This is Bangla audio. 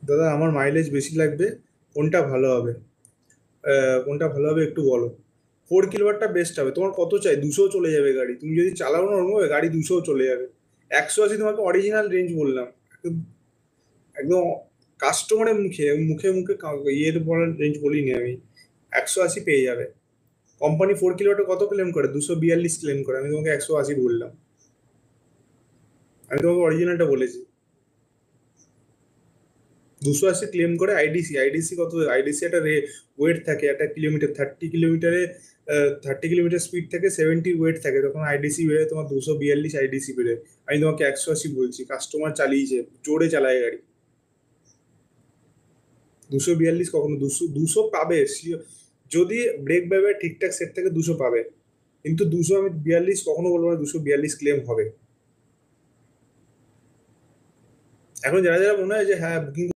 দাদা আমার মাইলেজ বেশি লাগবে, কোনটা ভালো হবে? কোনটা ভালো হবে একটু বলো। 4 কিলোওয়াটটা বেস্ট হবে। তোমার কত চাই? 200 চলে যাবে গাড়ি, তুমি যদি চালাও না ওরকম গাড়ি 200 চলে যাবে। 180 তোমাকে অরিজিনাল রেঞ্জ বললাম, একদম একদম কাস্টমারের মুখে মুখে মুখে ইয়ের বলার রেঞ্জ বলিনি আমি। 180 পেয়ে যাবে। কোম্পানি 4 কিলোওয়াটে কত ক্লেম করে? 242 ক্লেম করে, আমি তোমাকে 180 বললাম। আমি তোমাকে অরিজিনালটা বলেছি। 280 ক্লেম করে। আইডিসি, আইডিসি কত? আইডিসি একটা ওয়েট থাকে, একটা কিলোমিটার 30 কিলোমিটারে 30 কিলোমিটার স্পিড থেকে 70 ওয়েট থাকে, তখন আইডিসি বেড়ে তোমার 242 আইডিসি বেড়ে। আমি তোমাকে 180 বলছি, কাস্টমার চালিয়েছে, জোরে চালায় গাড়ি। 242 কখনো 200 200 পাবে যদি ব্রেক ব্যবহার ঠিকঠাক সেট থেকে 200 পাবে। কিন্তু 242 কখনো বলবো না 242 ক্লেম হবে। এখন যারা যারা মনে হয় যে হ্যাঁ বুকিং